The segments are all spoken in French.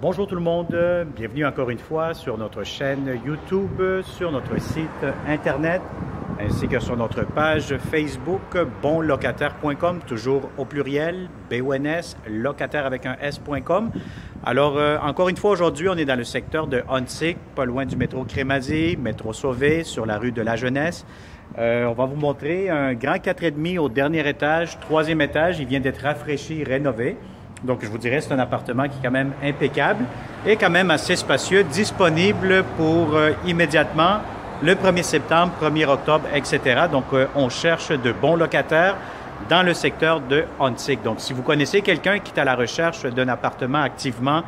Bonjour tout le monde, bienvenue encore une fois sur notre chaîne YouTube, sur notre site internet, ainsi que sur notre page Facebook bonlocataire.com, toujours au pluriel, BONS, locataire avec un S.com. Alors, encore une fois, aujourd'hui, on est dans le secteur de Huntsic, pas loin du métro Crémazie, métro Sauvé, sur la rue de la Jeunesse. On va vous montrer un grand 4,5 au dernier étage, troisième étage, il vient d'être rafraîchi, rénové. Donc, je vous dirais, c'est un appartement qui est quand même impeccable et quand même assez spacieux, disponible pour immédiatement le 1er septembre, 1er octobre, etc. Donc, on cherche de bons locataires dans le secteur de Huntsic. Donc, si vous connaissez quelqu'un qui est à la recherche d'un appartement activement,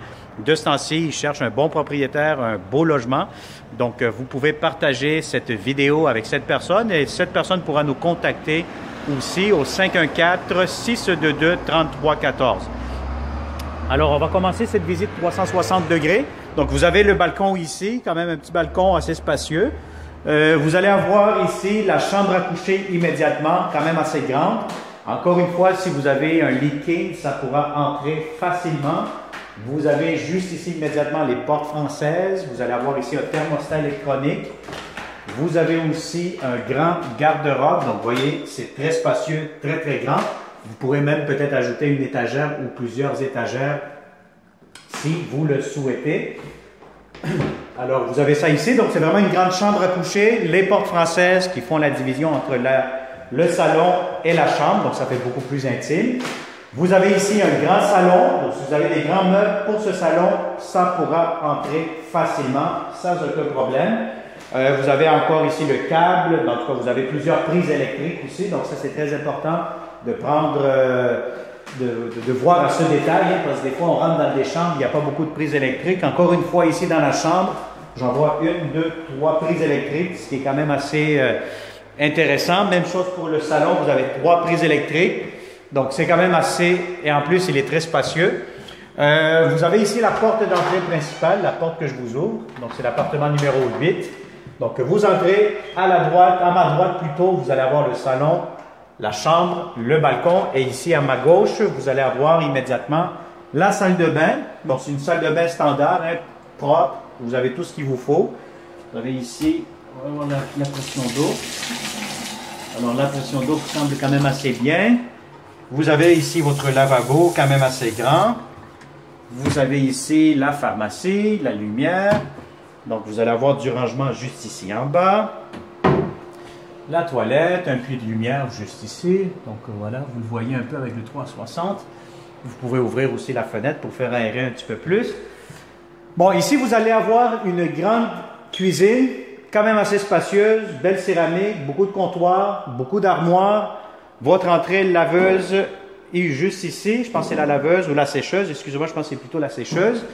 de ce temps-ci, il cherche un bon propriétaire, un beau logement. Donc, vous pouvez partager cette vidéo avec cette personne et cette personne pourra nous contacter aussi au 514-622-3314. Alors, on va commencer cette visite 360 degrés. Donc, vous avez le balcon ici, quand même un petit balcon assez spacieux. Vous allez avoir ici la chambre à coucher immédiatement, quand même assez grande. Encore une fois, si vous avez un lit king, ça pourra entrer facilement. Vous avez juste ici immédiatement les portes françaises. Vous allez avoir ici un thermostat électronique. Vous avez aussi un grand garde-robe. Donc, vous voyez, c'est très spacieux, très, très grand. Vous pourrez même peut-être ajouter une étagère ou plusieurs étagères si vous le souhaitez. Alors, vous avez ça ici. Donc, c'est vraiment une grande chambre à coucher. Les portes françaises qui font la division entre le salon et la chambre. Donc, ça fait beaucoup plus intime. Vous avez ici un grand salon. Donc, si vous avez des grands meubles pour ce salon, ça pourra entrer facilement sans aucun problème. Vous avez encore ici le câble. En tout cas, vous avez plusieurs prises électriques aussi. Donc, ça, c'est très important de prendre, de voir à ce détail, hein, parce que des fois, on rentre dans des chambres, il n'y a pas beaucoup de prises électriques. Encore une fois, ici dans la chambre, j'en vois une, deux, trois prises électriques, ce qui est quand même assez intéressant. Même chose pour le salon, vous avez trois prises électriques. Donc, c'est quand même assez, et en plus, il est très spacieux. Vous avez ici la porte d'entrée principale, la porte que je vous ouvre. Donc, c'est l'appartement numéro 8. Donc, vous entrez à la droite, à ma droite plutôt, vous allez avoir le salon, la chambre, le balcon, et ici à ma gauche, vous allez avoir immédiatement la salle de bain. Donc, c'est une salle de bain standard, hein, propre, vous avez tout ce qu'il vous faut. Vous avez ici, on va voir la pression d'eau. Alors, la pression d'eau semble quand même assez bien. Vous avez ici votre lavabo, quand même assez grand. Vous avez ici la pharmacie, la lumière. Donc, vous allez avoir du rangement juste ici en bas. La toilette, un puits de lumière juste ici. Donc, voilà, vous le voyez un peu avec le 360. Vous pouvez ouvrir aussi la fenêtre pour faire aérer un petit peu plus. Bon, ici, vous allez avoir une grande cuisine, quand même assez spacieuse, belle céramique, beaucoup de comptoirs, beaucoup d'armoires. Votre entrée laveuse est juste ici. Je pense que c'est la laveuse ou la sécheuse. Excusez-moi, je pense que c'est plutôt la sécheuse.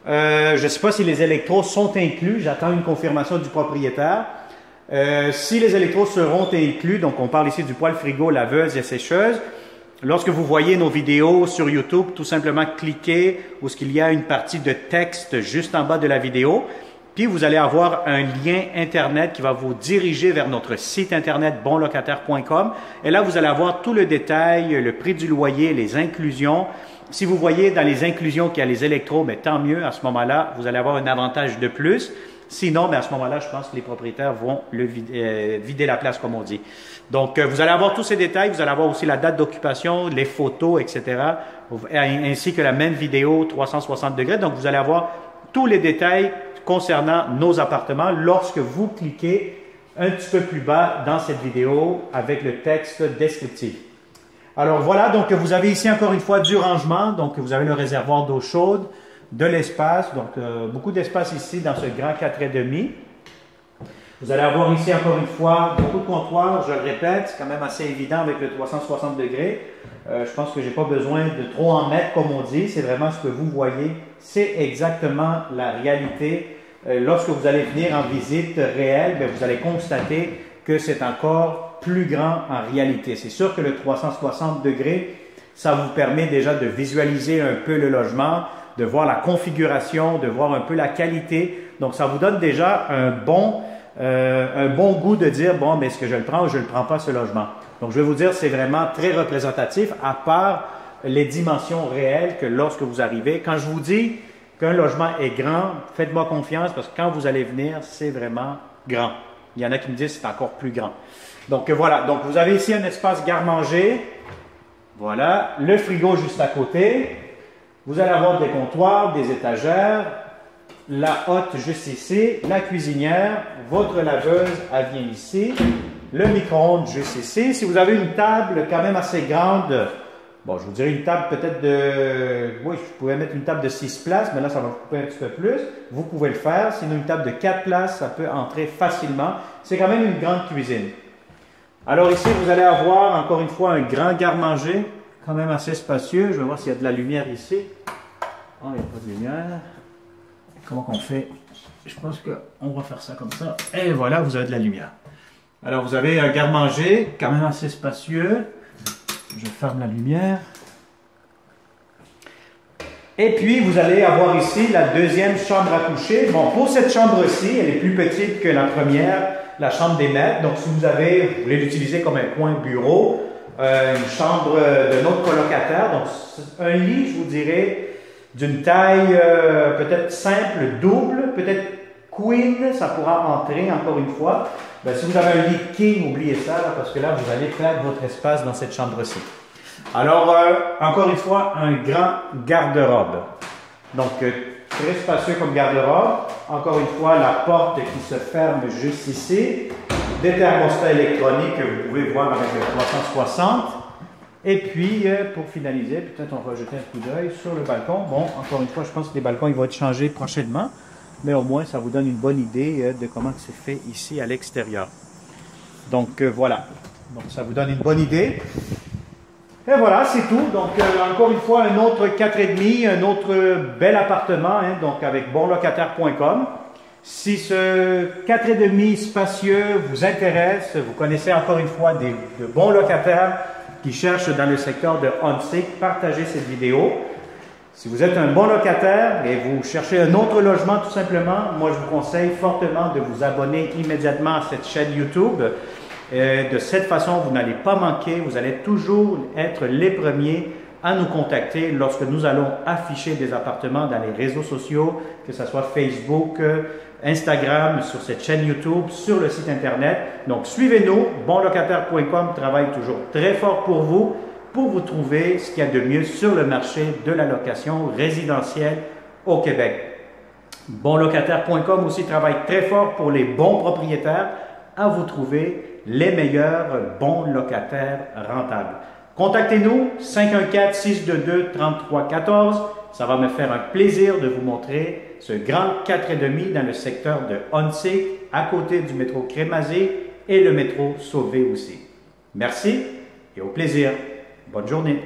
Je ne sais pas si les électros sont inclus. J'attends une confirmation du propriétaire. Si les électros seront inclus, donc on parle ici du poêle frigo, laveuse et sécheuse. Lorsque vous voyez nos vidéos sur YouTube, tout simplement cliquez où il y a une partie de texte juste en bas de la vidéo. Puis vous allez avoir un lien Internet qui va vous diriger vers notre site Internet bonlocataire.com. Et là, vous allez avoir tout le détail, le prix du loyer, les inclusions. Si vous voyez dans les inclusions qu'il y a les électros, mais tant mieux, à ce moment-là, vous allez avoir un avantage de plus. Sinon, à ce moment-là, je pense que les propriétaires vont vider la place, comme on dit. Donc, vous allez avoir tous ces détails. Vous allez avoir aussi la date d'occupation, les photos, etc. Ainsi que la même vidéo 360 degrés. Donc, vous allez avoir tous les détails concernant nos appartements lorsque vous cliquez un petit peu plus bas dans cette vidéo avec le texte descriptif. Alors voilà, donc vous avez ici encore une fois du rangement, donc vous avez le réservoir d'eau chaude, de l'espace, donc beaucoup d'espace ici dans ce grand 4,5. Vous allez avoir ici encore une fois beaucoup de comptoirs, je le répète, c'est quand même assez évident avec le 360 degrés. Je pense que je n'ai pas besoin de trop en mettre comme on dit, c'est vraiment ce que vous voyez, c'est exactement la réalité. Lorsque vous allez venir en visite réelle, bien, vous allez constater que c'est encore plus grand en réalité. C'est sûr que le 360 degrés, ça vous permet déjà de visualiser un peu le logement, de voir la configuration, de voir un peu la qualité. Donc, ça vous donne déjà un bon goût de dire, bon, mais est-ce que je le prends ou je ne le prends pas ce logement? Donc, je vais vous dire, c'est vraiment très représentatif, à part les dimensions réelles que lorsque vous arrivez. Quand je vous dis qu'un logement est grand, faites-moi confiance parce que quand vous allez venir, c'est vraiment grand. Il y en a qui me disent que c'est encore plus grand. Donc voilà, donc vous avez ici un espace garde-manger. Voilà, le frigo juste à côté. Vous allez avoir des comptoirs, des étagères, la hotte juste ici, la cuisinière, votre laveuse, elle vient ici, le micro-ondes juste ici. Si vous avez une table quand même assez grande, bon, je vous dirais une table peut-être de... Oui, je pouvais mettre une table de 6 places, mais là, ça va vous couper un petit peu plus. Vous pouvez le faire. Sinon, une table de 4 places, ça peut entrer facilement. C'est quand même une grande cuisine. Alors ici, vous allez avoir, encore une fois, un grand garde-manger, quand même assez spacieux. Je vais voir s'il y a de la lumière ici. Oh, il n'y a pas de lumière. Comment qu'on fait? Je pense qu'on va faire ça comme ça. Et voilà, vous avez de la lumière. Alors, vous avez un garde-manger, quand même assez spacieux. Je ferme la lumière. Et puis, vous allez avoir ici la deuxième chambre à coucher. Bon, pour cette chambre-ci, elle est plus petite que la première, la chambre des maîtres. Donc, si vous voulez l'utiliser comme un coin bureau, une chambre de notre colocataire. Donc, un lit, je vous dirais, d'une taille peut-être simple, double, peut-être queen, ça pourra entrer encore une fois. Ben, si vous avez un lit king, oubliez ça, là, parce que là, vous allez perdre votre espace dans cette chambre-ci. Alors, encore une fois, un grand garde-robe. Donc, très spacieux comme garde-robe. Encore une fois, la porte qui se ferme juste ici. Des thermostats électroniques que vous pouvez voir avec le 360. Et puis, pour finaliser, peut-être on va jeter un coup d'œil sur le balcon. Bon, encore une fois, je pense que les balcons ils vont être changés prochainement. Mais au moins, ça vous donne une bonne idée de comment c'est fait ici à l'extérieur. Donc, voilà. Donc, ça vous donne une bonne idée. Et voilà, c'est tout. Donc, encore une fois, un autre 4,5, un autre bel appartement, hein, donc avec bonlocataire.com. Si ce 4,5 spacieux vous intéresse, vous connaissez encore une fois de bons locataires qui cherchent dans le secteur de on-site, partagez cette vidéo. Si vous êtes un bon locataire et vous cherchez un autre logement tout simplement, moi je vous conseille fortement de vous abonner immédiatement à cette chaîne YouTube. De cette façon, vous n'allez pas manquer, vous allez toujours être les premiers à nous contacter lorsque nous allons afficher des appartements dans les réseaux sociaux, que ce soit Facebook, Instagram, sur cette chaîne YouTube, sur le site Internet. Donc, suivez-nous. Bonlocataire.com travaille toujours très fort pour vous trouver ce qu'il y a de mieux sur le marché de la location résidentielle au Québec. Bonlocataire.com aussi travaille très fort pour les bons propriétaires à vous trouver les meilleurs bons locataires rentables. Contactez-nous 514-622-3314. Ça va me faire un plaisir de vous montrer ce grand 4,5 dans le secteur de on-site, à côté du métro Crémazie et le métro Sauvé aussi. Merci et au plaisir. Bonne journée.